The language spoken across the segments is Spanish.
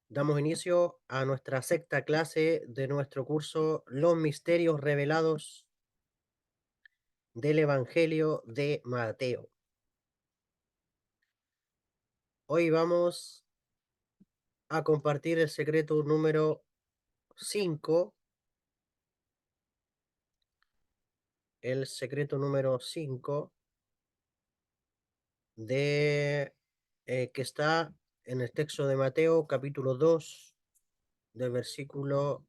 Damos inicio a nuestra sexta clase de nuestro curso Los misterios revelados del Evangelio de Mateo. Hoy vamos a compartir el secreto número 5, el secreto número 5 de que está en el texto de Mateo, capítulo 2, del versículo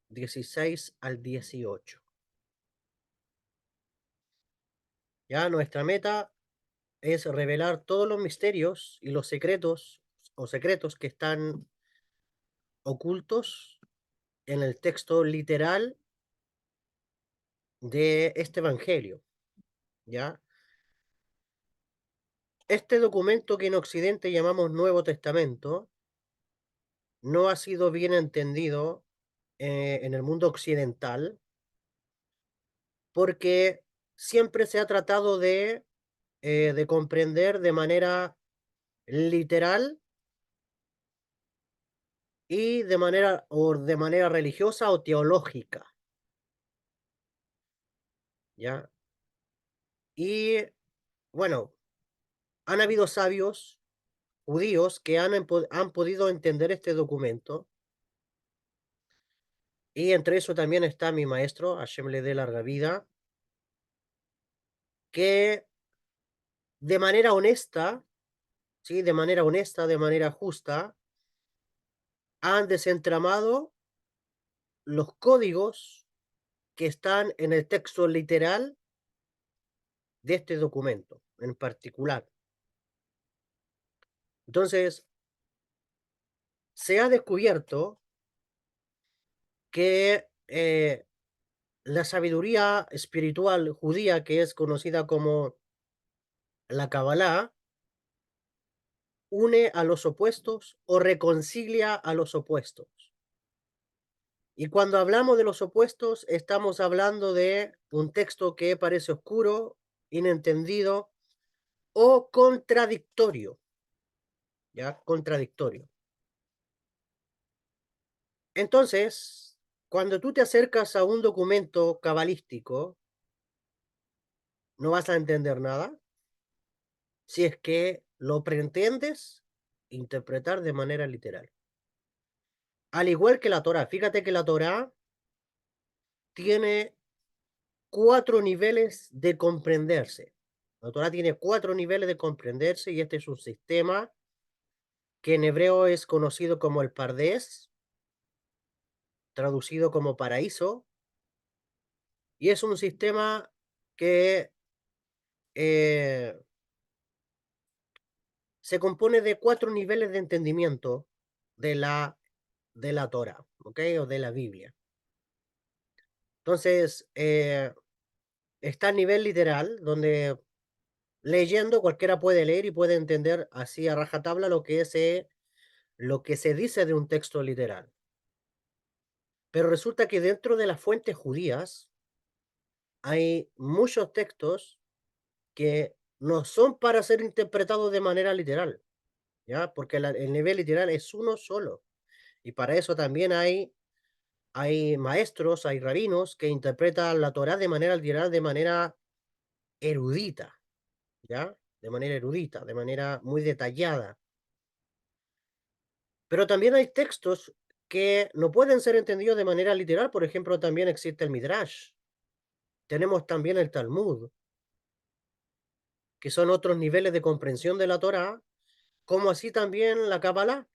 16 al 18. Ya nuestra meta es revelar todos los misterios y los secretos o secretos que están ocultos en el texto literal de este evangelio, ¿ya? Este documento que en Occidente llamamos Nuevo Testamento no ha sido bien entendido en el mundo occidental porque siempre se ha tratado de comprender de manera literal y de manera religiosa o teológica, ¿ya? Y bueno, han habido sabios judíos que han podido entender este documento, y entre eso también está mi maestro, Hashem le dé larga vida, que de manera honesta, ¿sí? De manera honesta, de manera justa, han desentramado los códigos que están en el texto literal de este documento en particular. Entonces, se ha descubierto que la sabiduría espiritual judía, que es conocida como la Kabbalah, une a los opuestos o reconcilia a los opuestos. Y cuando hablamos de los opuestos, estamos hablando de un texto que parece oscuro, inentendido o contradictorio, ¿ya? Contradictorio. Entonces, cuando tú te acercas a un documento cabalístico, no vas a entender nada si es que lo pretendes interpretar de manera literal. Al igual que la Torá, fíjate que la Torá tiene 4 niveles de comprenderse. La Torá tiene 4 niveles de comprenderse, y este es un sistema que en hebreo es conocido como el Pardés, traducido como paraíso, y es un sistema que eh, se compone de 4 niveles de entendimiento de la Torá, ¿ok? O de la Biblia. Entonces, está a nivel literal, donde leyendo cualquiera puede leer y puede entender así a rajatabla lo que se dice de un texto literal. Pero resulta que dentro de las fuentes judías hay muchos textos que no son para ser interpretados de manera literal, ¿ya? Porque el nivel literal es uno solo. Y para eso también hay maestros, hay rabinos que interpretan la Torá de manera literal, de manera erudita, ¿ya? De manera erudita, de manera muy detallada. Pero también hay textos que no pueden ser entendidos de manera literal. Por ejemplo, también existe el Midrash. Tenemos también el Talmud, que son otros niveles de comprensión de la Torá, como así también la Kabbalah,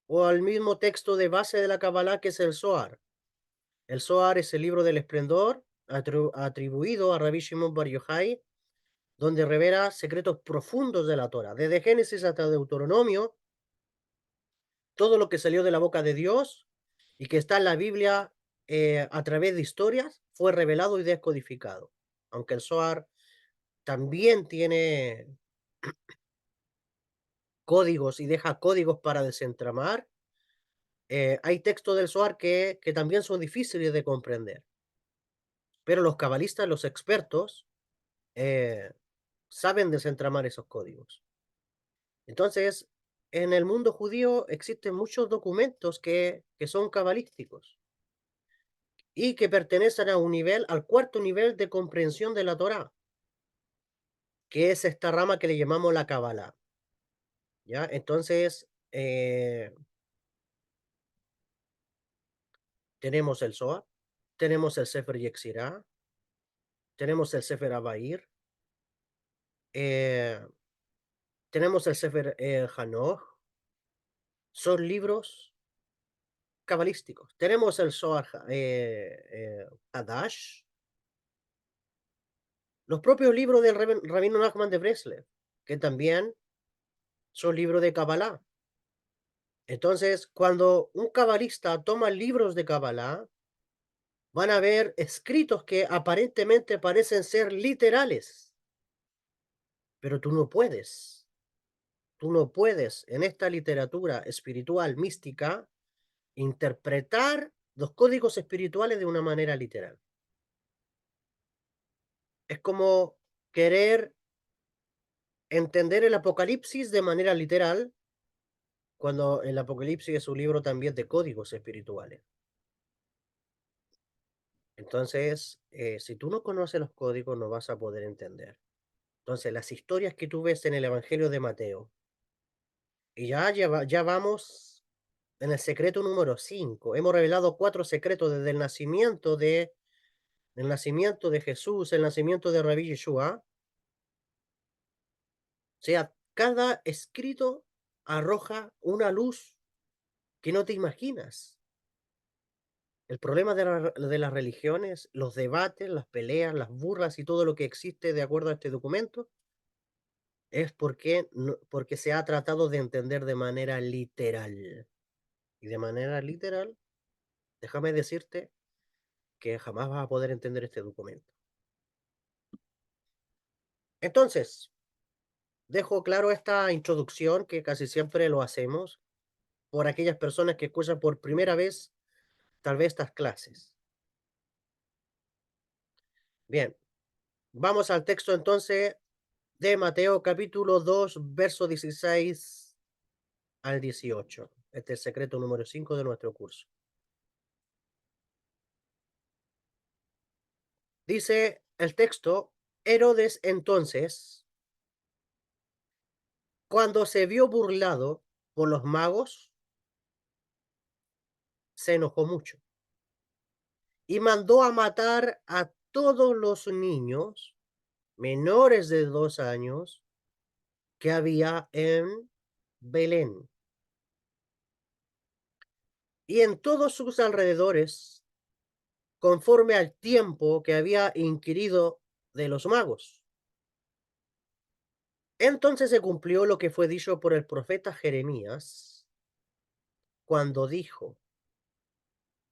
o al mismo texto de base de la Kabbalah, que es el Zohar. El Zohar es el libro del esplendor atribuido a Rabbi Shimon Bar Yochai, donde revela secretos profundos de la Torá, desde Génesis hasta Deuteronomio, todo lo que salió de la boca de Dios y que está en la Biblia a través de historias, fue revelado y descodificado. Aunque el Zohar también tiene códigos y deja códigos para desentramar, hay textos del Zohar que también son difíciles de comprender. Pero los cabalistas, los expertos, eh, saben desentramar esos códigos. Entonces, en el mundo judío existen muchos documentos que son cabalísticos y que pertenecen a un nivel, al cuarto nivel de comprensión de la Torá, que es esta rama que le llamamos la Kabbalah, ¿ya? Entonces, tenemos el Zohar, tenemos el Sefer Yetzirah, tenemos el Sefer Abair, eh, tenemos el Sefer Hanoch, son libros cabalísticos. Tenemos el Zohar Hadash, los propios libros del Rabino Nachman de Breslev, que también son libros de Kabbalah. Entonces, cuando un cabalista toma libros de Kabbalah, van a ver escritos que aparentemente parecen ser literales, pero tú no puedes en esta literatura espiritual mística interpretar los códigos espirituales de una manera literal. Es como querer entender el Apocalipsis de manera literal, cuando el Apocalipsis es un libro también de códigos espirituales. Entonces, si tú no conoces los códigos, no vas a poder entender. Entonces, las historias que tú ves en el Evangelio de Mateo, y ya vamos en el secreto número 5. Hemos revelado 4 secretos desde el nacimiento de Jesús, el nacimiento de Rabí Yeshua. O sea, cada escrito arroja una luz que no te imaginas. El problema de las religiones, los debates, las peleas, las burlas y todo lo que existe de acuerdo a este documento es porque se ha tratado de entender de manera literal. Y de manera literal, déjame decirte que jamás vas a poder entender este documento. Entonces, dejo claro esta introducción que casi siempre lo hacemos por aquellas personas que escuchan por primera vez tal vez estas clases. Bien, vamos al texto entonces de Mateo capítulo 2, verso 16 al 18. Este es el secreto número 5 de nuestro curso. Dice el texto: Herodes entonces, cuando se vio burlado por los magos, se enojó mucho y mandó a matar a todos los niños menores de 2 años que había en Belén y en todos sus alrededores, conforme al tiempo que había inquirido de los magos. Entonces se cumplió lo que fue dicho por el profeta Jeremías, cuando dijo: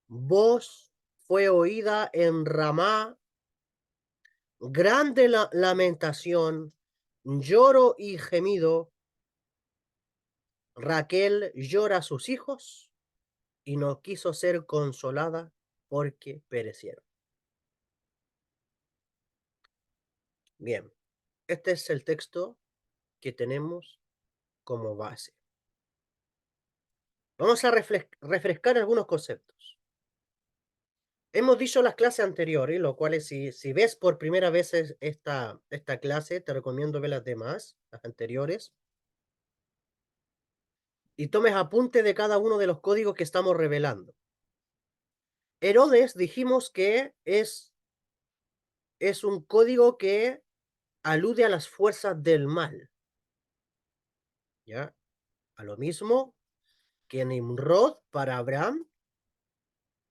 voz fue oída en Ramá, grande lamentación, lloro y gemido. Raquel llora a sus hijos y no quiso ser consolada porque perecieron. Bien, este es el texto que tenemos como base. Vamos a refrescar algunos conceptos. Hemos dicho en las clases anteriores, lo cual es, si ves por primera vez esta clase, te recomiendo ver las demás, las anteriores, y tomes apunte de cada uno de los códigos que estamos revelando. Herodes dijimos que es un código que alude a las fuerzas del mal, ¿ya? A lo mismo que Nimrod para Abraham,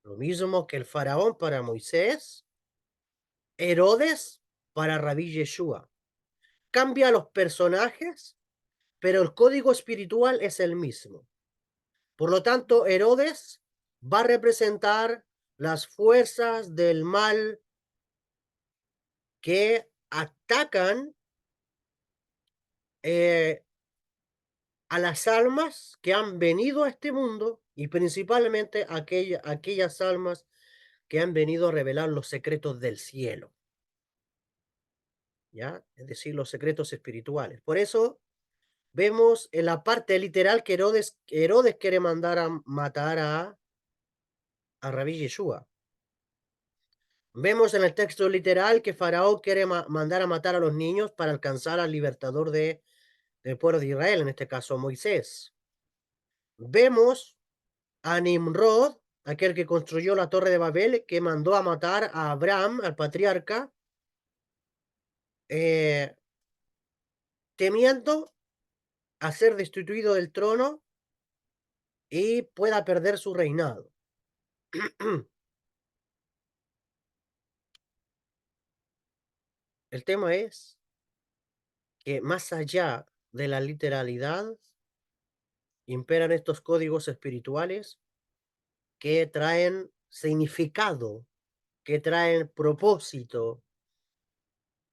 lo mismo que el faraón para Moisés, Herodes para Rabí Yeshua. Cambia los personajes, pero el código espiritual es el mismo. Por lo tanto, Herodes va a representar las fuerzas del mal que atacan a las almas que han venido a este mundo, y principalmente aquellas almas que han venido a revelar los secretos del cielo, ¿ya? Es decir, los secretos espirituales. Por eso Vemos en la parte literal que Herodes quiere mandar a matar a Rabí Yeshua. Vemos en el texto literal que Faraón quiere mandar a matar a los niños para alcanzar al libertador del pueblo de Israel, en este caso Moisés. Vemos a Nimrod, aquel que construyó la torre de Babel, que mandó a matar a Abraham, al patriarca, eh, temiendo a ser destituido del trono y pueda perder su reinado. El tema es que más allá de la literalidad, imperan estos códigos espirituales que traen significado, que traen propósito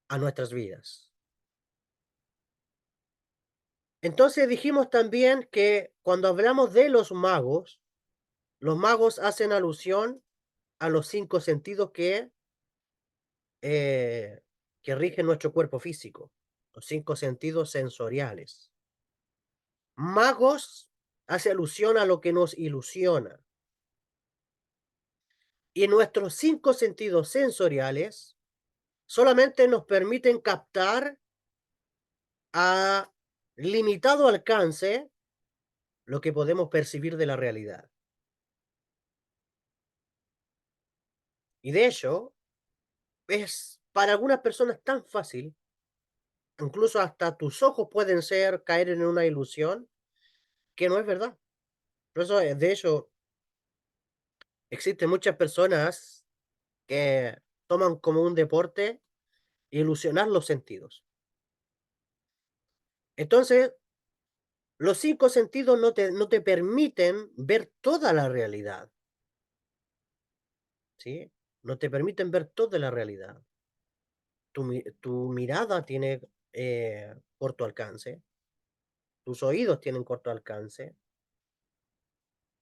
a nuestras vidas. Entonces dijimos también que cuando hablamos de los magos hacen alusión a los 5 sentidos eh, que rigen nuestro cuerpo físico, los 5 sentidos sensoriales. Magos hace alusión a lo que nos ilusiona. Y nuestros 5 sentidos sensoriales solamente nos permiten captar a limitado alcance lo que podemos percibir de la realidad. Y de hecho, es para algunas personas tan fácil, incluso hasta tus ojos pueden caer en una ilusión que no es verdad. Por eso, de hecho, existen muchas personas que toman como un deporte ilusionar los sentidos. Entonces, los 5 sentidos no te permiten ver toda la realidad, ¿sí? No te permiten ver toda la realidad. Tu mirada tiene corto alcance, tus oídos tienen corto alcance,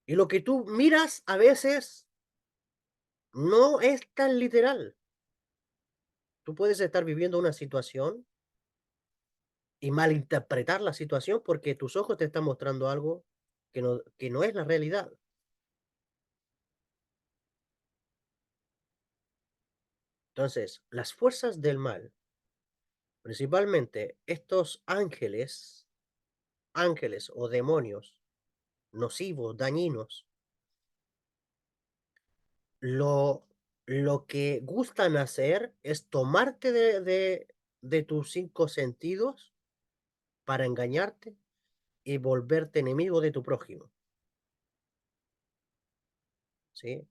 y lo que tú miras a veces no es tan literal. Tú puedes estar viviendo una situación y malinterpretar la situación porque tus ojos te están mostrando algo que no es la realidad. Entonces, las fuerzas del mal, principalmente estos ángeles o demonios nocivos, dañinos, lo, lo que gustan hacer es tomarte de tus 5 sentidos para engañarte y volverte enemigo de tu prójimo, ¿sí?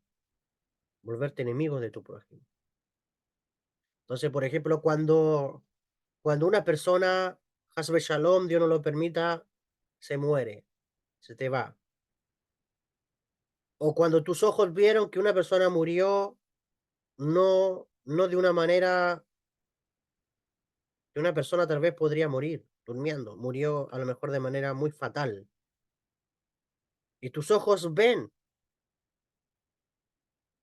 Volverte enemigo de tu prójimo. Entonces, por ejemplo, cuando una persona, Hasbe Shalom, Dios no lo permita, se muere, se te va. O cuando tus ojos vieron que una persona murió, no de una manera que una persona tal vez podría morir durmiendo, murió a lo mejor de manera muy fatal. Y tus ojos ven,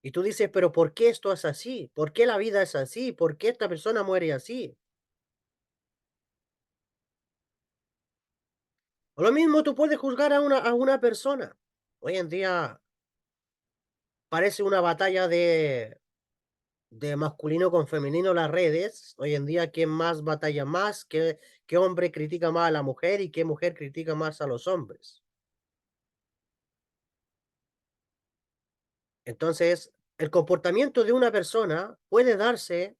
y tú dices, pero ¿por qué esto es así? ¿Por qué la vida es así? ¿Por qué esta persona muere así? O lo mismo tú puedes juzgar a una persona. Hoy en día parece una batalla de masculino con femenino las redes. Hoy en día, ¿quién más batalla más? ¿Qué hombre critica más a la mujer y qué mujer critica más a los hombres? Entonces, el comportamiento de una persona puede darse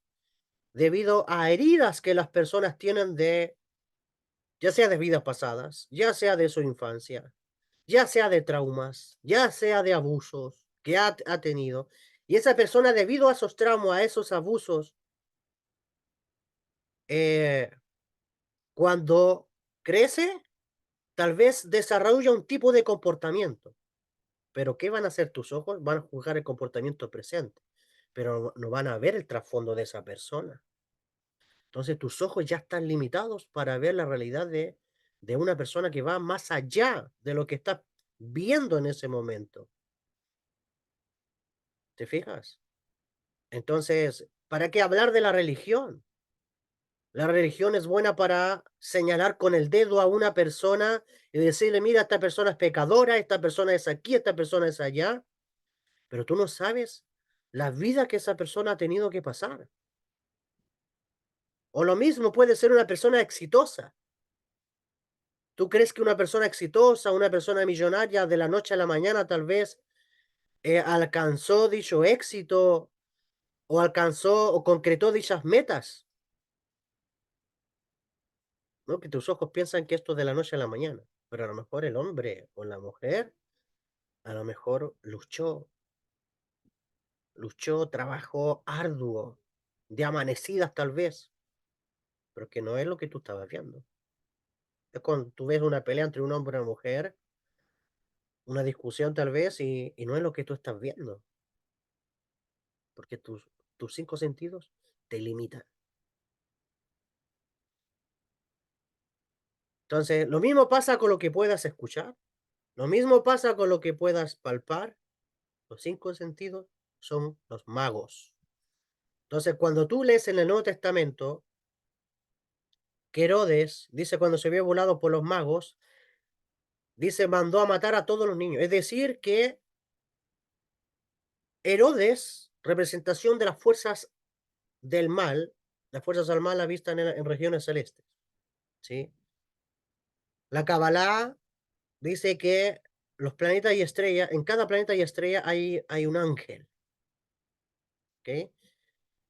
debido a heridas que las personas tienen ya sea de vidas pasadas, ya sea de su infancia, ya sea de traumas, ya sea de abusos que ha tenido. Y esa persona, debido a esos traumas, a esos abusos, eh, cuando crece, tal vez desarrolla un tipo de comportamiento. Pero ¿qué van a hacer tus ojos? Van a juzgar el comportamiento presente, pero no van a ver el trasfondo de esa persona. Entonces tus ojos ya están limitados para ver la realidad de una persona que va más allá de lo que estás viendo en ese momento. ¿Te fijas? Entonces, ¿para qué hablar de la religión? La religión es buena para señalar con el dedo a una persona y decirle, mira, esta persona es pecadora, esta persona es aquí, esta persona es allá, pero tú no sabes la vida que esa persona ha tenido que pasar. O lo mismo puede ser una persona exitosa. ¿Tú crees que una persona exitosa, una persona millonaria de la noche a la mañana tal vez alcanzó dicho éxito o alcanzó o concretó dichas metas? ¿No? Que tus ojos piensan que esto es de la noche a la mañana, pero a lo mejor el hombre o la mujer a lo mejor luchó, trabajó arduo, de amanecidas tal vez, pero que no es lo que tú estabas viendo. Es cuando tú ves una pelea entre un hombre y una mujer, una discusión tal vez, y no es lo que tú estás viendo, porque tus cinco sentidos te limitan. Entonces, lo mismo pasa con lo que puedas escuchar, lo mismo pasa con lo que puedas palpar. Los cinco sentidos son los magos. Entonces, cuando tú lees en el Nuevo Testamento que Herodes, dice cuando se vio volado por los magos, dice mandó a matar a todos los niños. Es decir, que Herodes, representación de las fuerzas del mal, las fuerzas del mal la vistan en regiones celestes. ¿Sí? La Kabbalah dice que los planetas y estrellas, en cada planeta y estrella hay un ángel. ¿Ok?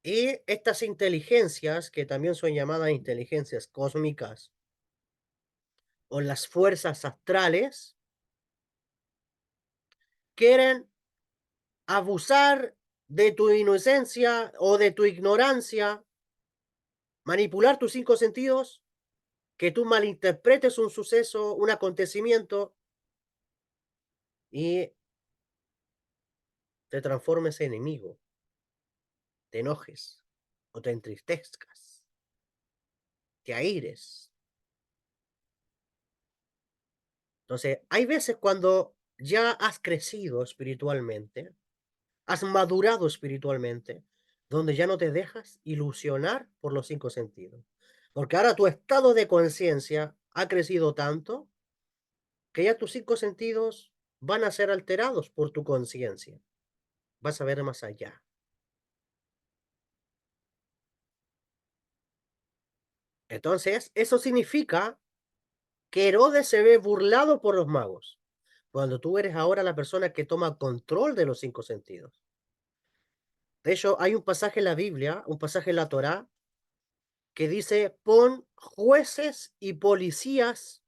Y estas inteligencias, que también son llamadas inteligencias cósmicas, o las fuerzas astrales, quieren abusar de tu inocencia o de tu ignorancia, manipular tus cinco sentidos, que tú malinterpretes un suceso, un acontecimiento y te transformes en enemigo, te enojes o te entristezcas, te aires. Entonces, hay veces cuando ya has crecido espiritualmente, has madurado espiritualmente, donde ya no te dejas ilusionar por los cinco sentidos. Porque ahora tu estado de conciencia ha crecido tanto que ya tus cinco sentidos van a ser alterados por tu conciencia. Vas a ver más allá. Entonces, eso significa que Herodes se ve burlado por los magos, cuando tú eres ahora la persona que toma control de los cinco sentidos. De hecho, hay un pasaje en la Biblia, un pasaje en la Torá, que dice, pon jueces y policías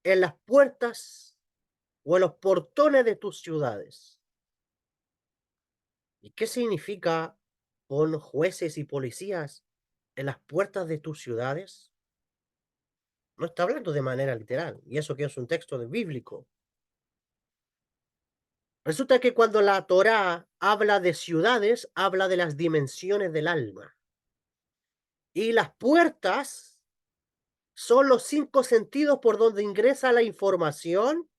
en las puertas o en los portones de tus ciudades. ¿Y qué significa pon jueces y policías en las puertas de tus ciudades? No está hablando de manera literal, y eso que es un texto bíblico. Resulta que cuando la Torá habla de ciudades, habla de las dimensiones del alma. Y las puertas son los cinco sentidos por donde ingresa la información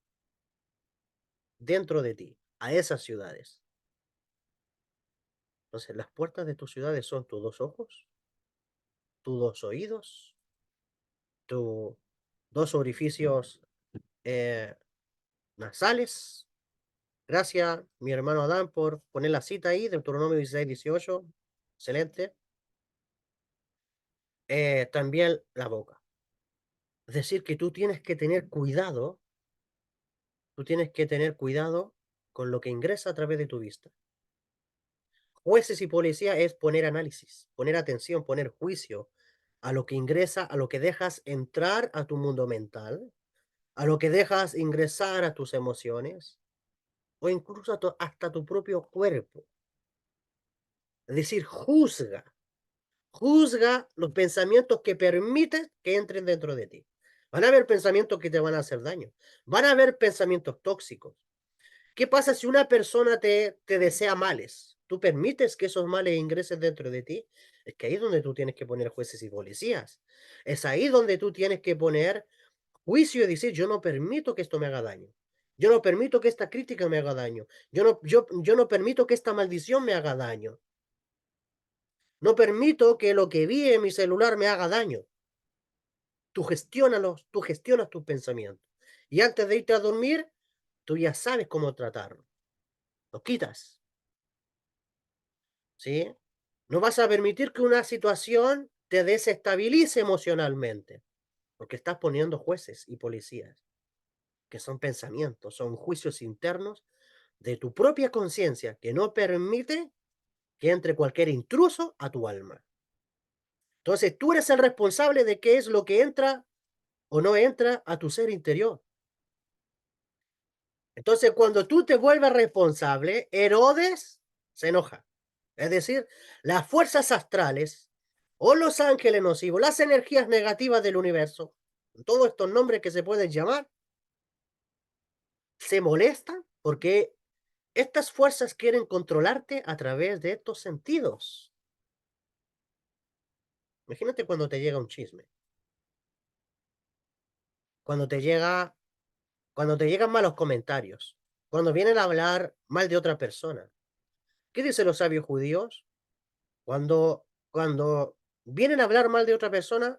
dentro de ti, a esas ciudades. Entonces, las puertas de tus ciudades son tus dos ojos, tus dos oídos, tus dos orificios eh, nasales. Gracias, mi hermano Adán, por poner la cita ahí, Deuteronomio 16:18. Excelente. También la boca. Es decir, que tú tienes que tener cuidado, tú tienes que tener cuidado con lo que ingresa a través de tu vista. Jueces y policía es poner análisis, poner atención, poner juicio a lo que ingresa, a lo que dejas entrar a tu mundo mental, a lo que dejas ingresar a tus emociones o incluso hasta tu propio cuerpo. Es decir, juzga los pensamientos que permites que entren dentro de ti. Van a haber pensamientos que te van a hacer daño. Van a haber pensamientos tóxicos. ¿Qué pasa si una persona te desea males? ¿Tú permites que esos males ingresen dentro de ti? Es que ahí es donde tú tienes que poner jueces y policías. Es ahí donde tú tienes que poner juicio y decir, yo no permito que esto me haga daño. Yo no permito que esta crítica me haga daño. Yo no permito que esta maldición me haga daño. No permito que lo que vi en mi celular me haga daño. Tú gestionas tus pensamientos. Y antes de irte a dormir, tú ya sabes cómo tratarlo. Lo quitas, ¿sí? No vas a permitir que una situación te desestabilice emocionalmente, porque estás poniendo jueces y policías, que son pensamientos, son juicios internos de tu propia conciencia, que no permite que entre cualquier intruso a tu alma. Entonces, tú eres el responsable de qué es lo que entra o no entra a tu ser interior. Entonces, cuando tú te vuelves responsable, Herodes se enoja. Es decir, las fuerzas astrales o los ángeles nocivos, las energías negativas del universo, todos estos nombres que se pueden llamar, se molestan porque estas fuerzas quieren controlarte a través de estos sentidos. Imagínate cuando te llega un chisme, cuando te llega, cuando te llegan malos comentarios, cuando vienen a hablar mal de otra persona. ¿Qué dicen los sabios judíos? Cuando vienen a hablar mal de otra persona,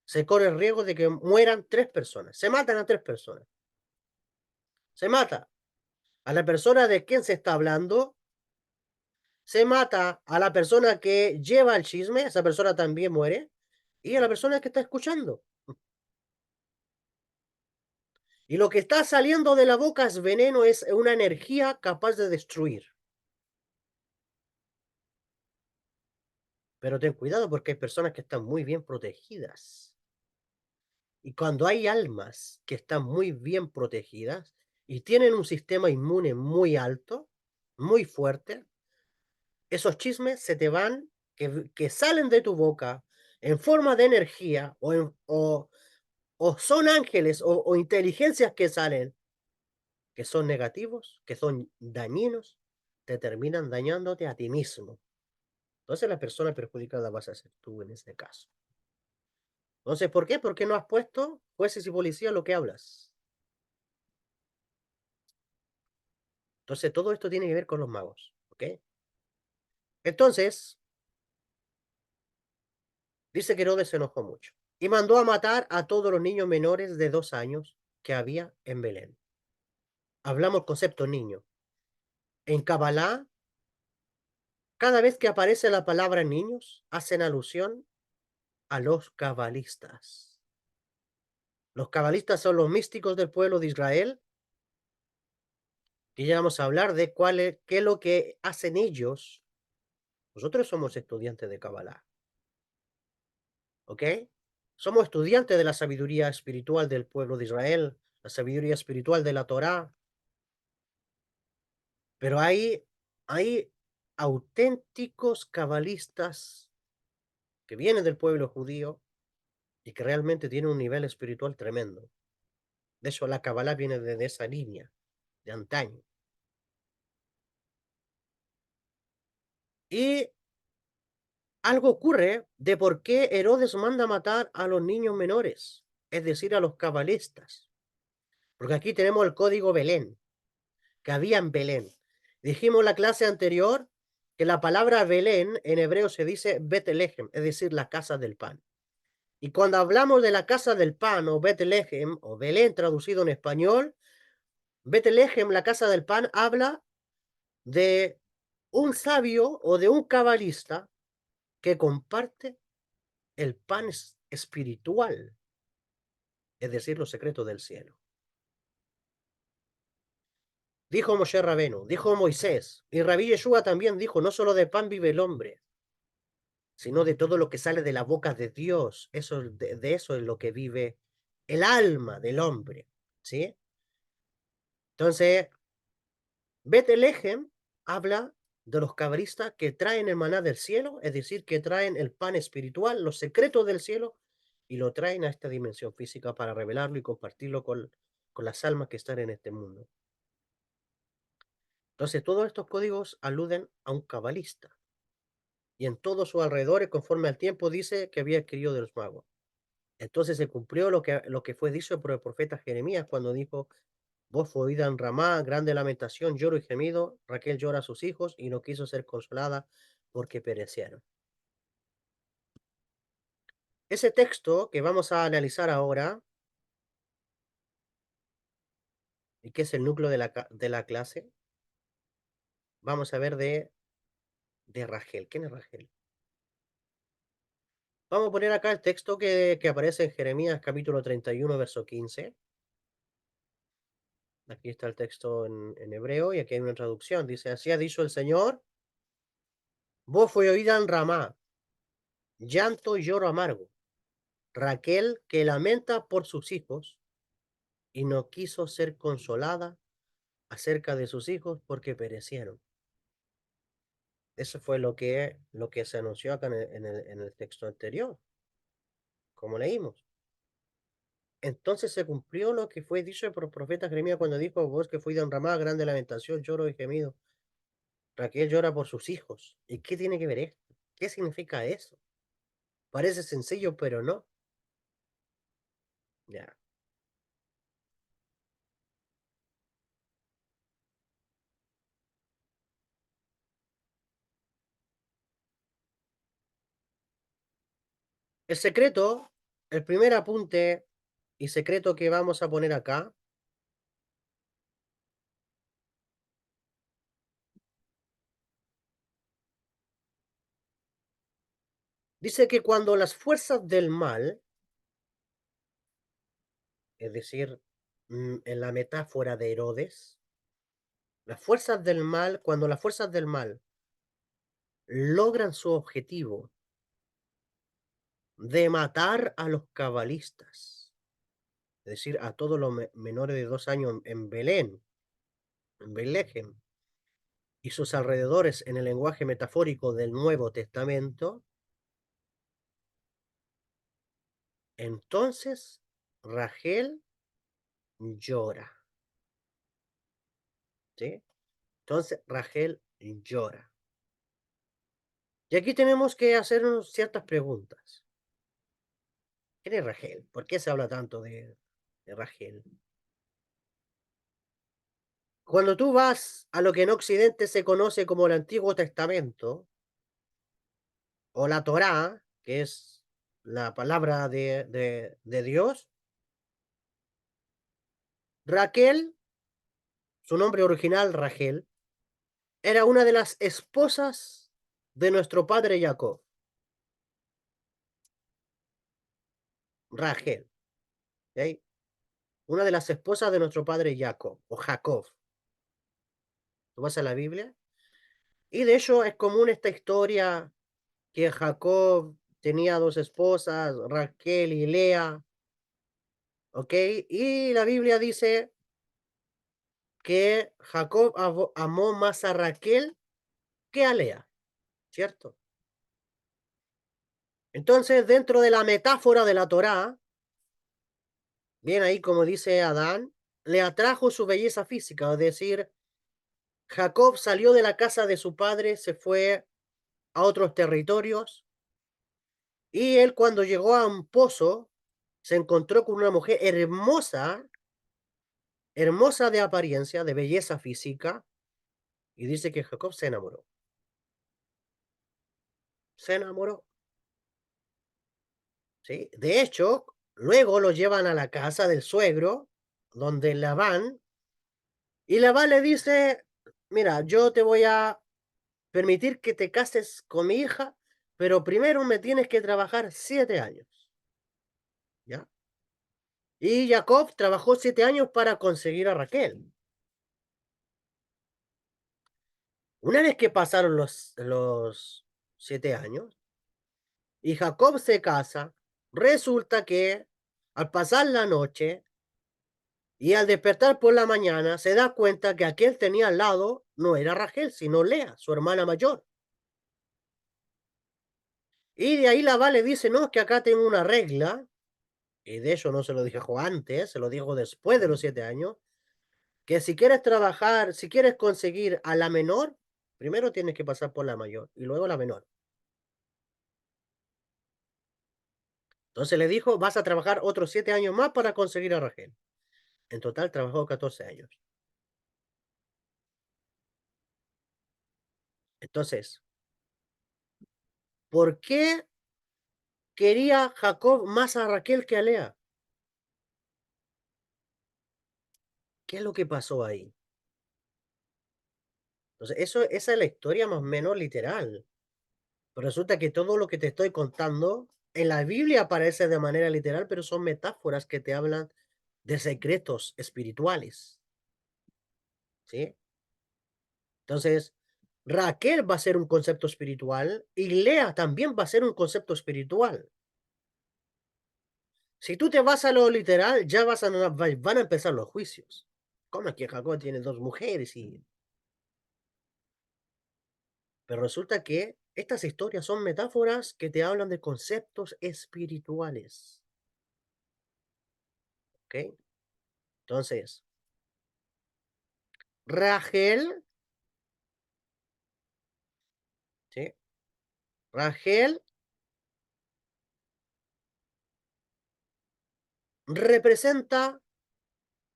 se corre el riesgo de que mueran 3 personas, se matan a 3 personas. Se mata a la persona de quien se está hablando, se mata a la persona que lleva el chisme, esa persona también muere, y a la persona que está escuchando. Y lo que está saliendo de la boca es veneno, es una energía capaz de destruir. Pero ten cuidado porque hay personas que están muy bien protegidas. Y cuando hay almas que están muy bien protegidas y tienen un sistema inmune muy alto, muy fuerte, esos chismes se te van, que salen de tu boca en forma de energía o son ángeles o inteligencias que salen, que son negativos, que son dañinos, te terminan dañándote a ti mismo. Entonces la persona perjudicada vas a ser tú en este caso. Entonces, ¿por qué? Porque no has puesto jueces y policías lo que hablas. Entonces, todo esto tiene que ver con los magos, ¿ok? Entonces, dice que Herodes se enojó mucho y mandó a matar a todos los niños menores de 2 años que había en Belén. Hablamos concepto niño. En Kabbalah, cada vez que aparece la palabra niños, hacen alusión a los cabalistas. Los cabalistas son los místicos del pueblo de Israel, que ya vamos a hablar de qué es lo que hacen ellos. Nosotros somos estudiantes de Kabbalah, ¿ok? Somos estudiantes de la sabiduría espiritual del pueblo de Israel, la sabiduría espiritual de la Torá, pero hay auténticos cabalistas que vienen del pueblo judío y que realmente tienen un nivel espiritual tremendo. De hecho, la Kabbalah viene de esa línea, de antaño. Y algo ocurre de por qué Herodes manda matar a los niños menores, es decir, a los cabalistas. Porque aquí tenemos el código Belén, que había en Belén. Dijimos en la clase anterior que la palabra Belén en hebreo se dice Betlehem, es decir, la casa del pan. Y cuando hablamos de la casa del pan o Betlehem o Belén traducido en español, Betlehem, la casa del pan, habla de un sabio o de un cabalista que comparte el pan espiritual, es decir, los secretos del cielo. Dijo Moshe Rabenu, dijo Moisés, y Rabí Yeshua también dijo, no solo de pan vive el hombre, sino de todo lo que sale de la boca de Dios. Eso, de eso es lo que vive el alma del hombre, ¿sí? Entonces, Betlehem habla de los cabristas que traen el maná del cielo, es decir, que traen el pan espiritual, los secretos del cielo, y lo traen a esta dimensión física para revelarlo y compartirlo con las almas que están en este mundo. Entonces, todos estos códigos aluden a un cabalista. Y en todos sus alrededores, conforme al tiempo, dice que había adquirido de los magos. Entonces se cumplió lo que fue dicho por el profeta Jeremías cuando dijo, voz fue oída en Ramá, grande lamentación, lloro y gemido, Raquel llora a sus hijos y no quiso ser consolada porque perecieron. Ese texto que vamos a analizar ahora, y que es el núcleo de la clase, vamos a ver de Rachel. ¿Quién es Rachel? Vamos a poner acá el texto que aparece en Jeremías capítulo 31, verso 15. Aquí está el texto en hebreo y aquí hay una traducción. Dice, así ha dicho el Señor, voz fue oída en Ramá, llanto y lloro amargo. Raquel que lamenta por sus hijos y no quiso ser consolada acerca de sus hijos porque perecieron. Eso fue lo que se anunció acá en el texto anterior, como leímos. Entonces se cumplió lo que fue dicho por el profeta Jeremías cuando dijo, vos que fuiste en Ramá, grande lamentación, lloro y gemido. Raquel llora por sus hijos. ¿Y qué tiene que ver esto? ¿Qué significa eso? Parece sencillo, pero no. Ya. El secreto, el primer apunte y secreto que vamos a poner acá, dice que cuando las fuerzas del mal, es decir, en la metáfora de Herodes, las fuerzas del mal, cuando las fuerzas del mal logran su objetivo de matar a los cabalistas, es decir, a todos los menores de 2 años en Belén, en Belén, y sus alrededores en el lenguaje metafórico del Nuevo Testamento, entonces Rachel llora, ¿sí? Entonces Rachel llora. Y aquí tenemos que hacernos ciertas preguntas. ¿Quién es Rachel? ¿Por qué se habla tanto de Rachel? Cuando tú vas a lo que en Occidente se conoce como el Antiguo Testamento, o la Torá, que es la palabra de Dios, Raquel, su nombre original Rachel, era una de las esposas de nuestro padre Jacob. Rachel, ¿ok? Una de las esposas de nuestro padre Jacob, o Jacob. Tú vas a la Biblia, y de hecho es común esta historia que Jacob tenía dos esposas, Raquel y Lea, ¿ok? Y la Biblia dice que Jacob amó más a Raquel que a Lea, ¿cierto? Entonces, dentro de la metáfora de la Torá, bien ahí como dice Adán, le atrajo su belleza física, es decir, Jacob salió de la casa de su padre, se fue a otros territorios, y él cuando llegó a un pozo, se encontró con una mujer hermosa, hermosa de apariencia, de belleza física, y dice que Jacob se enamoró. Se enamoró, ¿sí? De hecho, luego lo llevan a la casa del suegro, donde Labán, y Labán le dice, mira, yo te voy a permitir que te cases con mi hija, pero primero me tienes que trabajar 7 años, ¿ya? Y Jacob trabajó 7 años para conseguir a Raquel. Una vez que pasaron los 7 años y Jacob se casa, resulta que al pasar la noche y al despertar por la mañana se da cuenta que aquel tenía al lado no era Rachel, sino Lea, su hermana mayor. Y de ahí Labán le dice, no, es que acá tengo una regla, y de hecho no se lo dijo antes, se lo dijo después de los 7 años, que si quieres trabajar, si quieres conseguir a la menor, primero tienes que pasar por la mayor y luego la menor. Entonces le dijo, vas a trabajar otros 7 años más para conseguir a Rachel. En total trabajó 14 años. Entonces, ¿por qué quería Jacob más a Raquel que a Lea. ¿Qué es lo que pasó ahí? Entonces, esa es la historia más o menos literal. Pero resulta que todo lo que te estoy contando en la Biblia aparece de manera literal, pero son metáforas que te hablan de secretos espirituales, ¿sí? Entonces, Raquel va a ser un concepto espiritual y Lea también va a ser un concepto espiritual. Si tú te vas a lo literal, ya van a empezar los juicios. ¿Cómo es que Jacob tiene dos mujeres? Pero resulta que estas historias son metáforas que te hablan de conceptos espirituales. ¿Ok? Entonces, Rachel, ¿sí? Rachel representa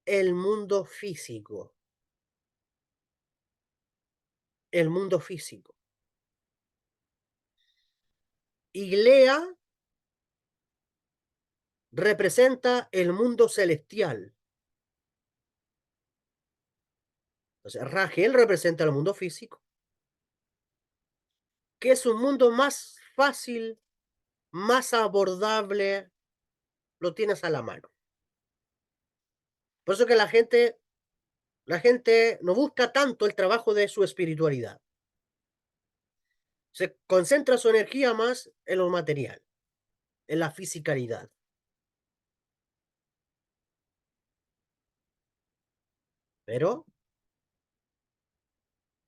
el mundo físico. El mundo físico. Y Lea representa el mundo celestial. O sea, Rachel representa el mundo físico, que es un mundo más fácil, más abordable, lo tienes a la mano. Por eso que la gente no busca tanto el trabajo de su espiritualidad. Se concentra su energía más en lo material, en la fisicalidad. Pero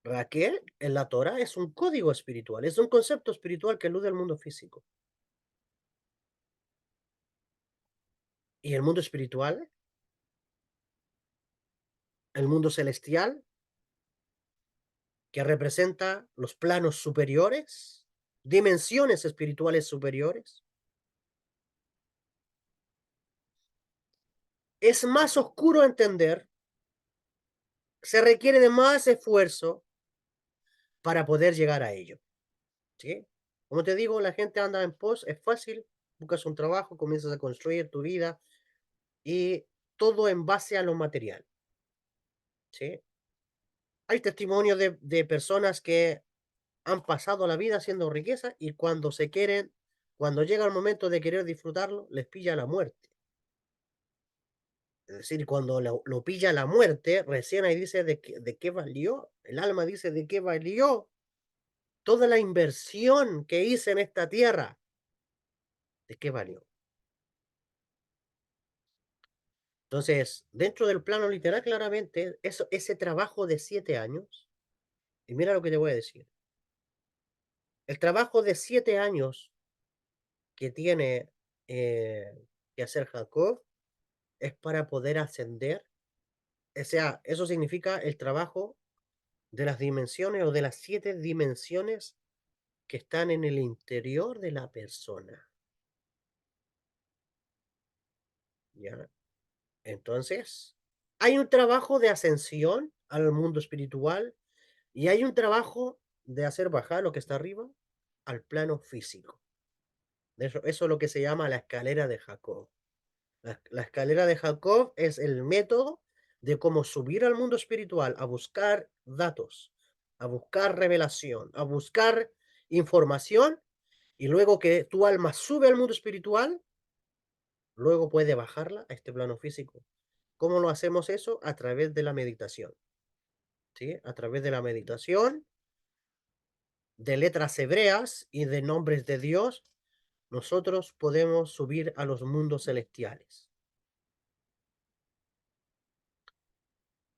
Raquel en la Torah es un código espiritual, es un concepto espiritual que elude al mundo físico. Y el mundo espiritual, el mundo celestial, que representa los planos superiores, dimensiones espirituales superiores, es más oscuro entender, se requiere de más esfuerzo para poder llegar a ello. ¿Sí? Como te digo, la gente anda en pos, es fácil, buscas un trabajo, comienzas a construir tu vida y todo en base a lo material. ¿Sí? Hay testimonios de personas que han pasado la vida haciendo riqueza y cuando llega el momento de querer disfrutarlo, les pilla la muerte. Es decir, cuando lo pilla la muerte, recién ahí dice de qué valió. El alma dice de qué valió toda la inversión que hice en esta tierra. ¿De qué valió? Entonces, dentro del plano literal, claramente, ese trabajo de 7 años, y mira lo que te voy a decir, el trabajo de 7 años que tiene que hacer Jacob es para poder ascender. O sea, eso significa el trabajo de las dimensiones o de las 7 dimensiones que están en el interior de la persona. ¿Ya? Entonces, hay un trabajo de ascensión al mundo espiritual y hay un trabajo de hacer bajar lo que está arriba al plano físico. Eso es lo que se llama la escalera de Jacob. La escalera de Jacob es el método de cómo subir al mundo espiritual a buscar datos, a buscar revelación, a buscar información y luego que tu alma sube al mundo espiritual, luego puede bajarla a este plano físico. ¿Cómo lo hacemos eso? A través de la meditación. ¿Sí? A través de la meditación, de letras hebreas y de nombres de Dios, nosotros podemos subir a los mundos celestiales.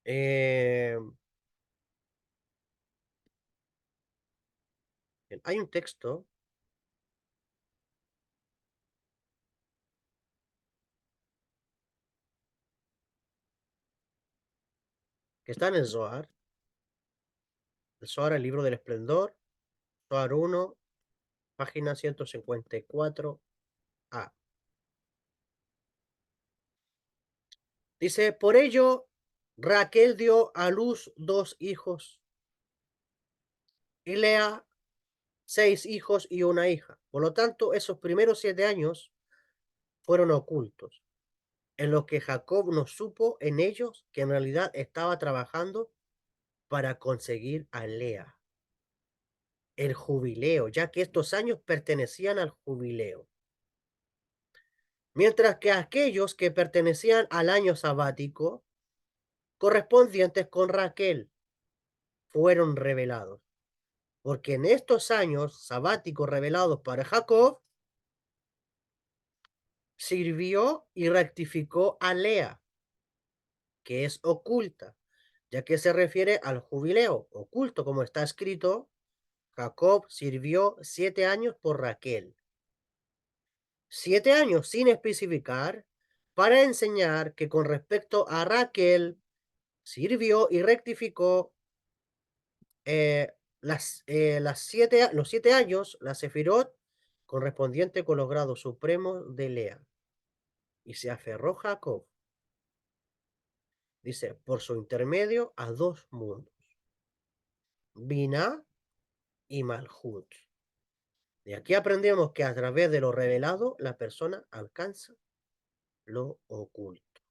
Eh, hay un texto que está en el Zohar, el libro del esplendor, Zohar 1, página 154a. Dice, por ello, Raquel dio a luz 2 hijos y Lea 6 hijos y una hija. Por lo tanto, esos primeros 7 años fueron ocultos, en los que Jacob no supo en ellos que en realidad estaba trabajando para conseguir a Lea, el jubileo, ya que estos años pertenecían al jubileo. Mientras que aquellos que pertenecían al año sabático, correspondientes con Raquel, fueron revelados. Porque en estos años sabáticos revelados para Jacob, sirvió y rectificó a Lea, que es oculta, ya que se refiere al jubileo oculto, como está escrito, Jacob sirvió 7 años por Raquel. 7 años sin especificar, para enseñar que con respecto a Raquel, sirvió y rectificó los 7 años, la Sefirot, correspondiente con los grados supremos de Lea. Y se aferró Jacob, dice, por su intermedio a 2 mundos, Binah y Malhut. De aquí aprendemos que a través de lo revelado, la persona alcanza lo oculto.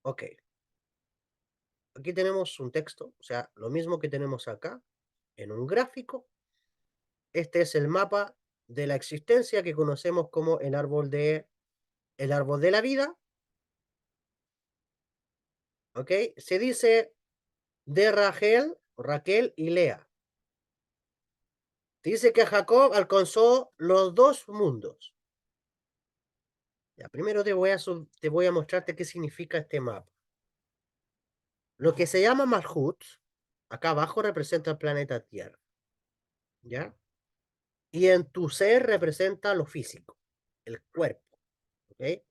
Ok. Aquí tenemos un texto, o sea, lo mismo que tenemos acá, en un gráfico. Este es el mapa de la existencia que conocemos como el árbol de la vida. ¿Ok? Se dice de Raquel y Lea. Dice que Jacob alcanzó los 2 mundos. Ya, primero te voy a mostrarte qué significa este mapa. Lo que se llama Malhut, acá abajo representa el planeta Tierra. ¿Ya? Y en tu ser representa lo físico, el cuerpo. ¿Ok?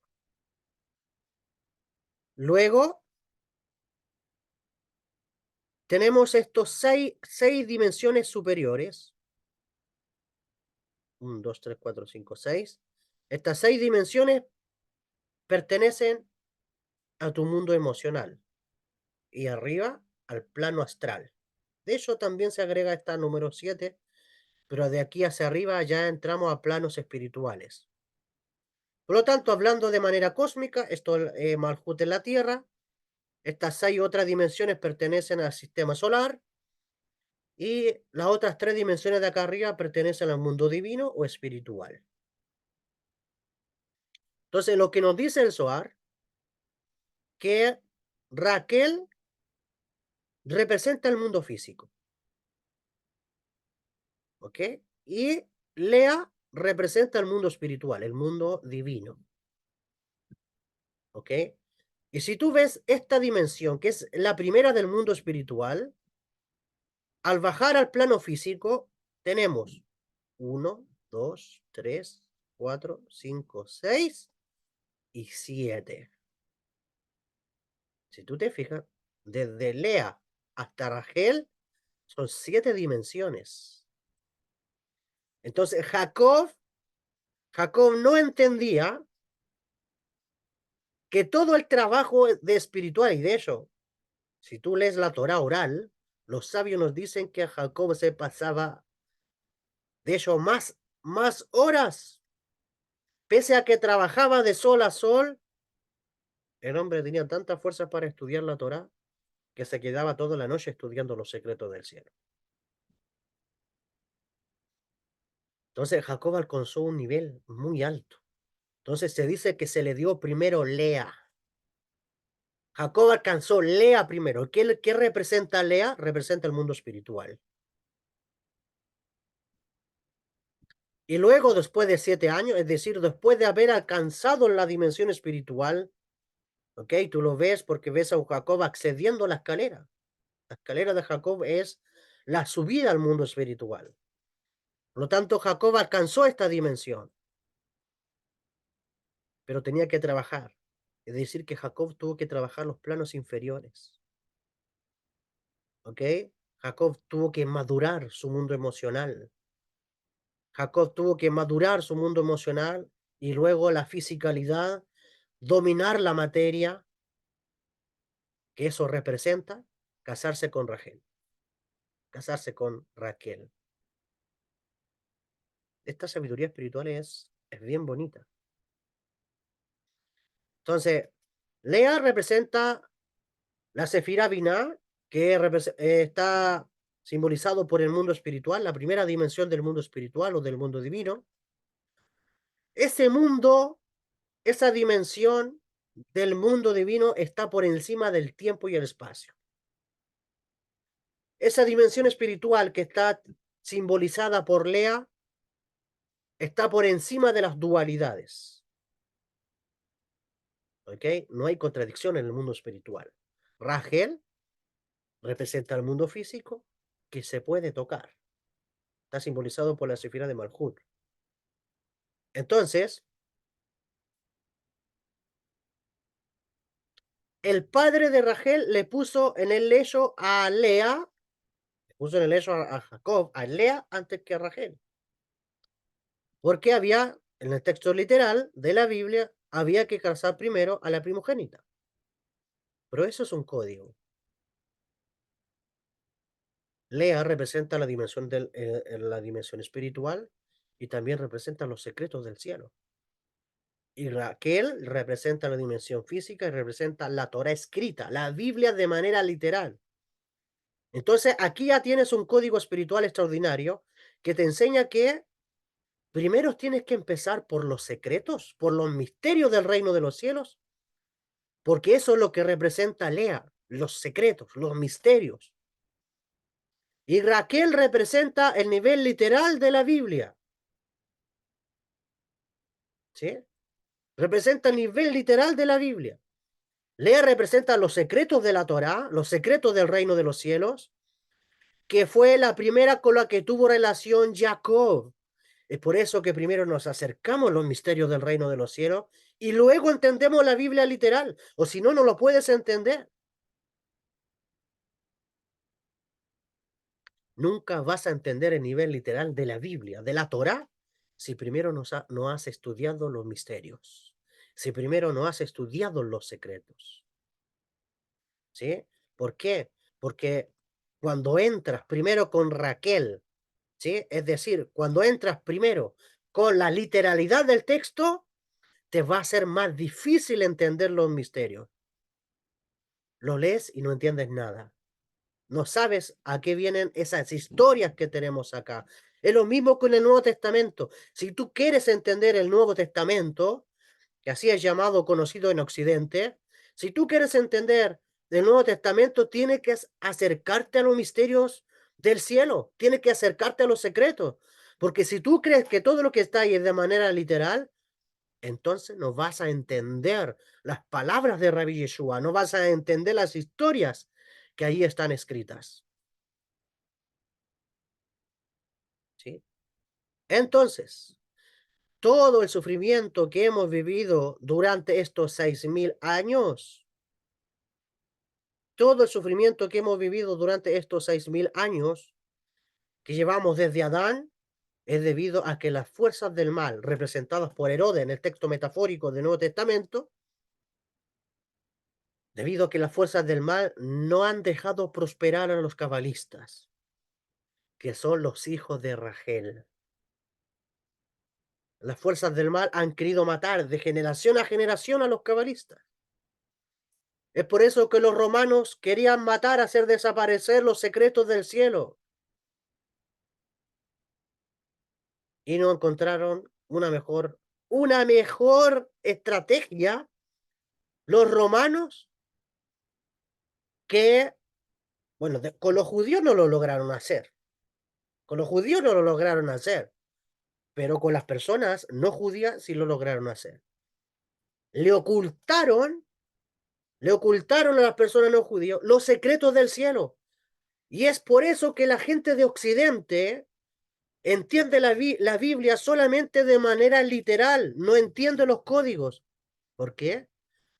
Luego tenemos estos 6 dimensiones superiores. 1, 2, 3, 4, 5, 6. Estas 6 dimensiones pertenecen a tu mundo emocional y arriba al plano astral. De hecho, también se agrega esta número 7, pero de aquí hacia arriba ya entramos a planos espirituales. Por lo tanto, hablando de manera cósmica, esto Malhut en la Tierra, estas 6 otras dimensiones pertenecen al sistema solar y las otras 3 dimensiones de acá arriba pertenecen al mundo divino o espiritual. Entonces, lo que nos dice el Zohar, que Raquel representa el mundo físico, ¿ok? Y Lea representa el mundo espiritual, el mundo divino, ¿ok? Y si tú ves esta dimensión, que es la primera del mundo espiritual, al bajar al plano físico, tenemos 1, 2, 3, 4, 5, 6 y 7. Si tú te fijas, desde Lea hasta Rachel son 7 dimensiones. Entonces Jacob no entendía que todo el trabajo de espiritual, y de hecho, si tú lees la Torah oral, los sabios nos dicen que Jacob se pasaba, de hecho, más horas, pese a que trabajaba de sol a sol, el hombre tenía tanta fuerza para estudiar la Torah que se quedaba toda la noche estudiando los secretos del cielo. Entonces Jacob alcanzó un nivel muy alto. Entonces se dice que se le dio primero Lea. Jacob alcanzó Lea primero. ¿Qué representa Lea? Representa el mundo espiritual. Y luego, después de 7 años, es decir, después de haber alcanzado la dimensión espiritual, ¿ok? Tú lo ves porque ves a un Jacob accediendo a la escalera. La escalera de Jacob es la subida al mundo espiritual. Por lo tanto, Jacob alcanzó esta dimensión, pero tenía que trabajar. Es decir, que Jacob tuvo que trabajar los planos inferiores. ¿Ok? Jacob tuvo que madurar su mundo emocional. Jacob tuvo que madurar su mundo emocional y luego la fisicalidad, dominar la materia, que eso representa casarse con Rachel. casarse con Raquel. Esta sabiduría espiritual es bien bonita. Entonces, Lea representa la Sefirá Binah, que está simbolizado por el mundo espiritual, la primera dimensión del mundo espiritual o del mundo divino. Ese mundo, esa dimensión del mundo divino está por encima del tiempo y el espacio. Esa dimensión espiritual que está simbolizada por Lea está por encima de las dualidades. ¿Ok? No hay contradicción en el mundo espiritual. Rachel representa el mundo físico que se puede tocar. Está simbolizado por la Sefirá de Malhut. Entonces, el padre de Rachel le puso en el lecho a Lea, le puso en el lecho a Jacob, a Lea antes que a Rachel. Porque había, en el texto literal de la Biblia, había que casar primero a la primogénita. Pero eso es un código. Lea representa la dimensión, la dimensión espiritual y también representa los secretos del cielo. Y Raquel representa la dimensión física y representa la Torah escrita, la Biblia de manera literal. Entonces, aquí ya tienes un código espiritual extraordinario que te enseña que primero tienes que empezar por los secretos, por los misterios del reino de los cielos, porque eso es lo que representa Lea, los secretos, los misterios. Y Raquel representa el nivel literal de la Biblia. ¿Sí? Representa el nivel literal de la Biblia. Lea representa los secretos de la Torá, los secretos del reino de los cielos, que fue la primera con la que tuvo relación Jacob. Es por eso que primero nos acercamos a los misterios del reino de los cielos y luego entendemos la Biblia literal, o si no, no lo puedes entender. Nunca vas a entender el nivel literal de la Biblia, de la Torá, si primero no has estudiado los misterios, si primero no has estudiado los secretos. ¿Sí? ¿Por qué? Porque cuando entras primero con Raquel, ¿sí? Es decir, cuando entras primero con la literalidad del texto, te va a ser más difícil entender los misterios. Lo lees y no entiendes nada. No sabes a qué vienen esas historias que tenemos acá. Es lo mismo con el Nuevo Testamento. Si tú quieres entender el Nuevo Testamento, que así es llamado, conocido en Occidente, si tú quieres entender el Nuevo Testamento, tienes que acercarte a los misterios del cielo, tienes que acercarte a los secretos, porque si tú crees que todo lo que está ahí es de manera literal, entonces no vas a entender las palabras de Rabbi Yeshua, no vas a entender las historias que ahí están escritas. ¿Sí? Entonces, todo el sufrimiento que hemos vivido durante estos 6.000 años, todo el sufrimiento que hemos vivido durante estos 6.000 años que llevamos desde Adán, es debido a que las fuerzas del mal, representadas por Herodes en el texto metafórico del Nuevo Testamento, debido a que las fuerzas del mal no han dejado prosperar a los cabalistas, que son los hijos de Rachel. Las fuerzas del mal han querido matar de generación a generación a los cabalistas. Es por eso que los romanos querían matar, hacer desaparecer los secretos del cielo. Y no encontraron una mejor estrategia los romanos que, bueno, con los judíos no lo lograron hacer. Con los judíos no lo lograron hacer, pero con las personas no judías sí lo lograron hacer. Le ocultaron, le ocultaron a las personas no judías los secretos del cielo. Y es por eso que la gente de Occidente entiende la Biblia solamente de manera literal, no entiende los códigos. ¿Por qué?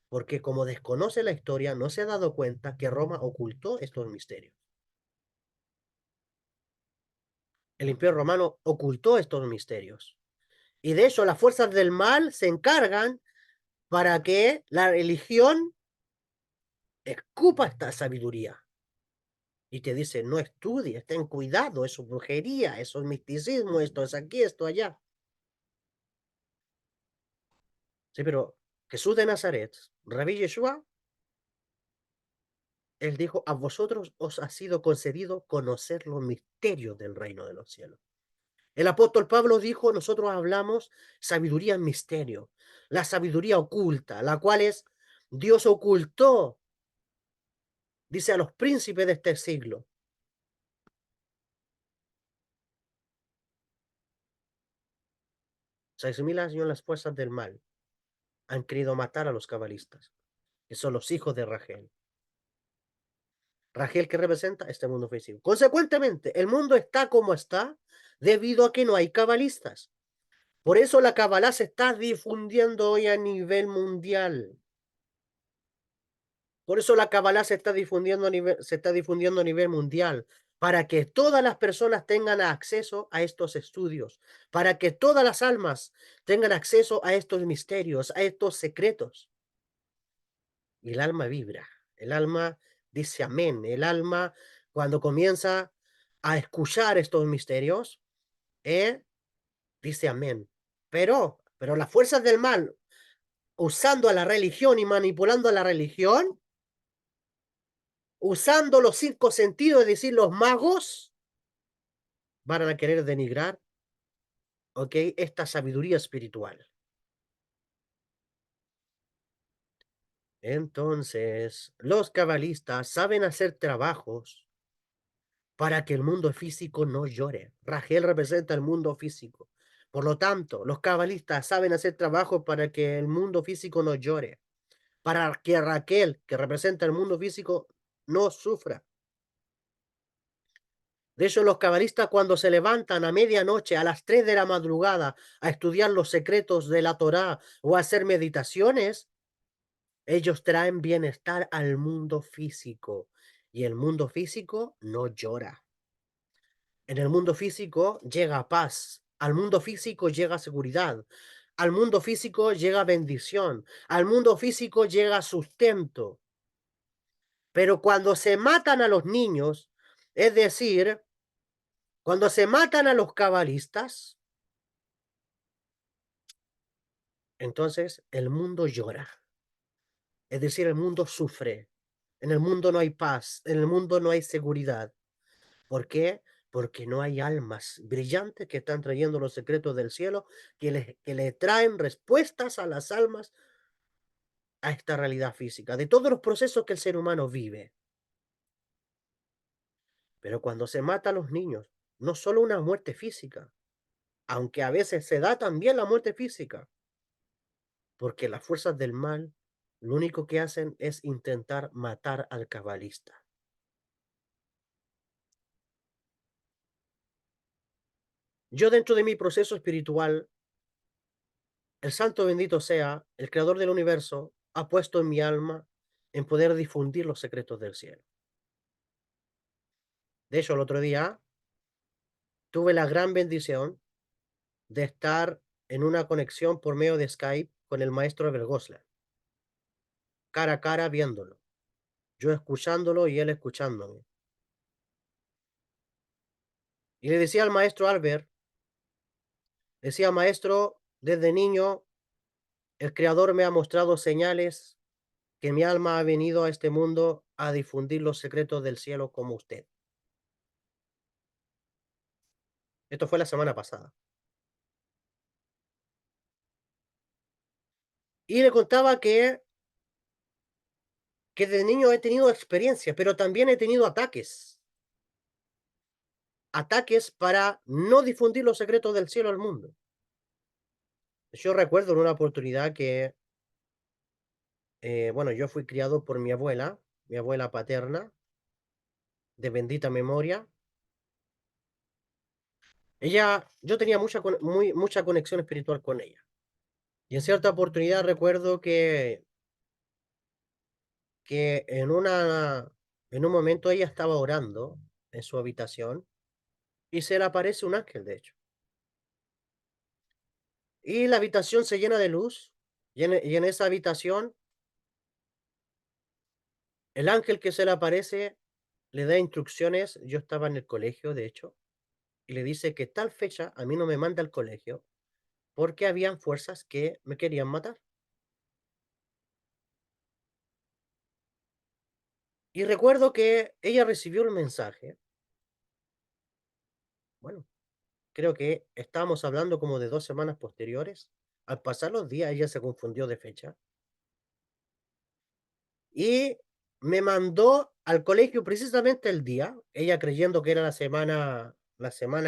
Porque como desconoce la historia, no se ha dado cuenta que Roma ocultó estos misterios. El Imperio Romano ocultó estos misterios. Y de hecho, las fuerzas del mal se encargan para que la religión escupa esta sabiduría y te dice, no estudies, ten cuidado, eso es brujería, eso es misticismo, esto es aquí, esto allá. Sí, pero Jesús de Nazaret, Rabí Yeshua, él dijo, a vosotros os ha sido concedido conocer los misterios del reino de los cielos. El apóstol Pablo dijo, nosotros hablamos sabiduría en misterio, la sabiduría oculta, la cual es Dios ocultó, dice, a los príncipes de este siglo. 6000 años las fuerzas del mal han querido matar a los cabalistas, que son los hijos de Rachel. Rachel que representa este mundo físico. Consecuentemente, el mundo está como está debido a que no hay cabalistas. Por eso la cabalá se está difundiendo hoy a nivel mundial. Por eso la cabalá se está difundiendo a nivel mundial, para que todas las personas tengan acceso a estos estudios, para que todas las almas tengan acceso a estos misterios, a estos secretos. Y el alma vibra, el alma dice amén, el alma cuando comienza a escuchar estos misterios, dice amén. Pero las fuerzas del mal, usando a la religión y manipulando a la religión, usando los 5 sentidos, es decir, los magos, van a querer denigrar, ¿ok? Esta sabiduría espiritual. Entonces, los cabalistas saben hacer trabajos para que el mundo físico no llore. Rachel representa el mundo físico. Por lo tanto, los cabalistas saben hacer trabajos para que el mundo físico no llore, para que Raquel, que representa el mundo físico, no sufra. De hecho, los cabalistas cuando se levantan a medianoche, a las 3 de la madrugada, a estudiar los secretos de la Torá o a hacer meditaciones, ellos traen bienestar al mundo físico y el mundo físico no llora. En el mundo físico llega paz, al mundo físico llega seguridad, al mundo físico llega bendición, al mundo físico llega sustento. Pero cuando se matan a los niños, es decir, cuando se matan a los cabalistas, entonces el mundo llora. Es decir, el mundo sufre. En el mundo no hay paz, en el mundo no hay seguridad. ¿Por qué? Porque no hay almas brillantes que están trayendo los secretos del cielo, que le traen respuestas a las almas a esta realidad física, de todos los procesos que el ser humano vive. Pero cuando se mata a los niños, no solo una muerte física, aunque a veces se da también la muerte física, porque las fuerzas del mal lo único que hacen es intentar matar al cabalista. Yo dentro de mi proceso espiritual, el santo bendito sea, el creador del universo, ha puesto en mi alma en poder difundir los secretos del cielo. De hecho, el otro día tuve la gran bendición de estar en una conexión por medio de Skype con el maestro Bergosla, cara a cara viéndolo, yo escuchándolo y él escuchándome. Y le decía al maestro Albert, decía, maestro, desde niño el creador me ha mostrado señales que mi alma ha venido a este mundo a difundir los secretos del cielo como usted. Esto fue la semana pasada. Y le contaba que desde niño he tenido experiencias, pero también he tenido ataques. Ataques para no difundir los secretos del cielo al mundo. Yo recuerdo en una oportunidad que, bueno, yo fui criado por mi abuela paterna, de bendita memoria. Yo tenía mucha conexión espiritual con ella. Y en cierta oportunidad recuerdo que en un momento ella estaba orando en su habitación y se le aparece un ángel, de hecho. Y la habitación se llena de luz y en esa habitación el ángel que se le aparece le da instrucciones, yo estaba en el colegio, de hecho, y le dice que tal fecha a mí no me manda al colegio porque habían fuerzas que me querían matar. Y recuerdo que ella recibió el mensaje, bueno, creo que estábamos hablando como de 2 semanas posteriores. Al pasar los días, ella se confundió de fecha y me mandó al colegio precisamente el día, ella creyendo que era la semana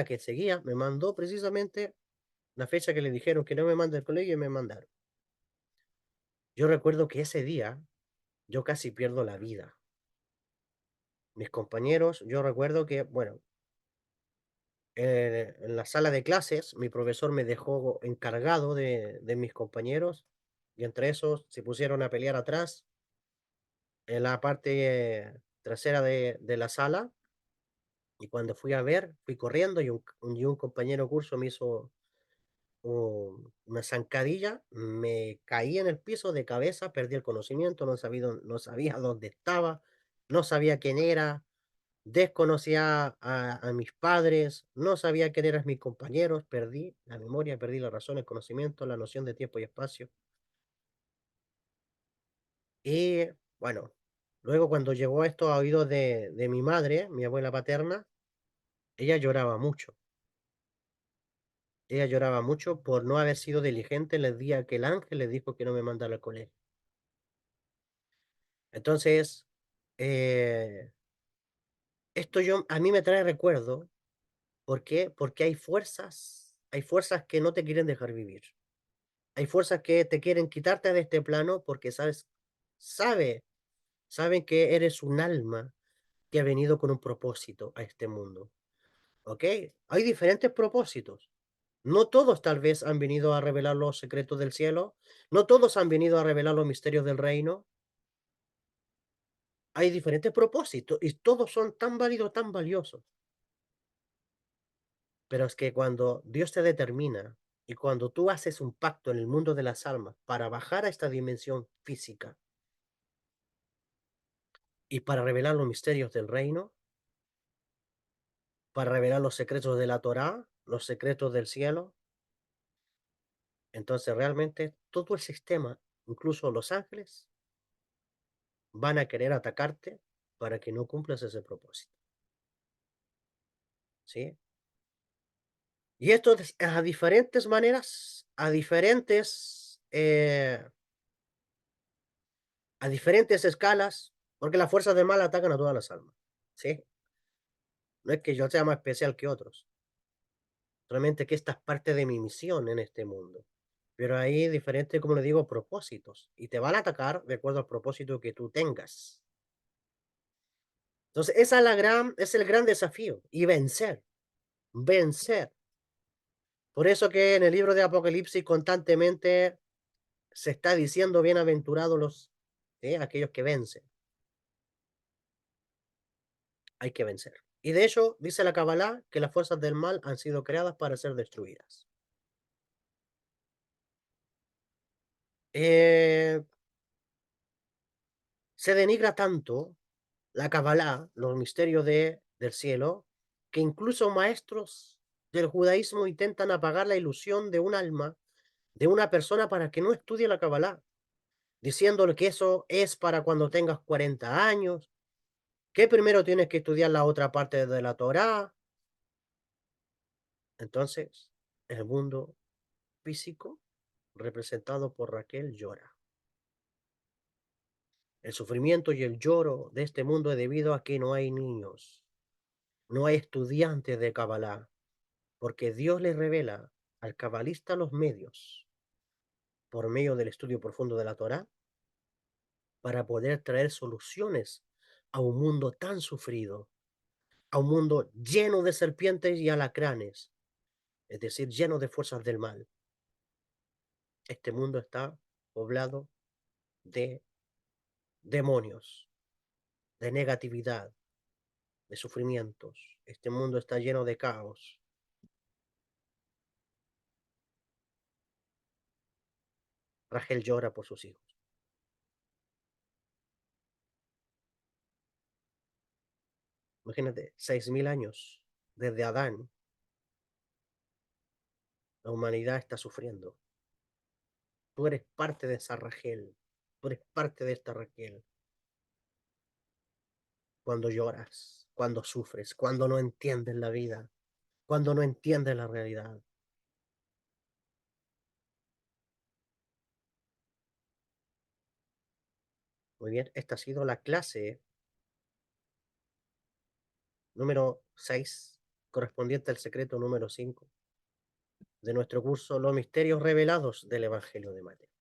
que seguía, me mandó precisamente la fecha que le dijeron que no me mande al colegio y me mandaron. Yo recuerdo que ese día yo casi pierdo la vida. Mis compañeros, yo recuerdo que, bueno, en la sala de clases, mi profesor me dejó encargado de mis compañeros y entre esos se pusieron a pelear atrás, en la parte trasera de la sala. Y cuando fui a ver, fui corriendo y un compañero curso me hizo una zancadilla, me caí en el piso de cabeza, perdí el conocimiento, no sabía dónde estaba, no sabía quién era, desconocía a mis padres, no sabía quién eran mis compañeros, perdí la memoria, perdí la razón, el conocimiento, la noción de tiempo y espacio. Y bueno, luego cuando llegó esto a oídos de mi madre, mi abuela paterna, ella lloraba mucho. Ella lloraba mucho por no haber sido diligente el día que el ángel le dijo que no me mandara al colegio. Entonces, eh, esto a mí me trae recuerdo. ¿Por qué? Porque hay fuerzas que no te quieren dejar vivir. Hay fuerzas que te quieren quitarte de este plano porque sabe, saben que eres un alma que ha venido con un propósito a este mundo. ¿Ok? Hay diferentes propósitos. No todos tal vez han venido a revelar los secretos del cielo. No todos han venido a revelar los misterios del reino. Hay diferentes propósitos y todos son tan válidos, tan valiosos. Pero es que cuando Dios te determina y cuando tú haces un pacto en el mundo de las almas para bajar a esta dimensión física y para revelar los misterios del reino, para revelar los secretos de la Torá, los secretos del cielo, entonces realmente todo el sistema, incluso los ángeles, van a querer atacarte para que no cumplas ese propósito, ¿sí? Y esto es a diferentes maneras, a diferentes escalas, porque las fuerzas del mal atacan a todas las almas, ¿sí? No es que yo sea más especial que otros, solamente que esta es parte de mi misión en este mundo. Pero hay diferentes, como le digo, propósitos, y te van a atacar de acuerdo al propósito que tú tengas. Entonces, es el gran desafío, y vencer, vencer. Por eso que en el libro de Apocalipsis constantemente se está diciendo bienaventurados aquellos que vencen. Hay que vencer. Y de hecho, dice la Kabbalah que las fuerzas del mal han sido creadas para ser destruidas. Eh, Se denigra tanto la Kabbalah, los misterios del cielo, que incluso maestros del judaísmo intentan apagar la ilusión de un alma, de una persona para que no estudie la Kabbalah, diciéndole que eso es para cuando tengas 40 años, que primero tienes que estudiar la otra parte de la Torá. Entonces, el mundo físico, representado por Raquel, llora. El sufrimiento y el lloro de este mundo es debido a que no hay niños, no hay estudiantes de Kabbalah, porque Dios le revela al cabalista los medios, por medio del estudio profundo de la Torá, para poder traer soluciones a un mundo tan sufrido, a un mundo lleno de serpientes y alacranes, es decir, lleno de fuerzas del mal. Este mundo está poblado de demonios, de negatividad, de sufrimientos. Este mundo está lleno de caos. Rachel llora por sus hijos. Imagínate, 6000 años desde Adán, la humanidad está sufriendo. Tú eres parte de esa Rachel, tú eres parte de esta Raquel. Cuando lloras, cuando sufres, cuando no entiendes la vida, cuando no entiendes la realidad. Muy bien, esta ha sido la clase número 6, correspondiente al secreto número 5 de nuestro curso Los misterios revelados del Evangelio de Mateo.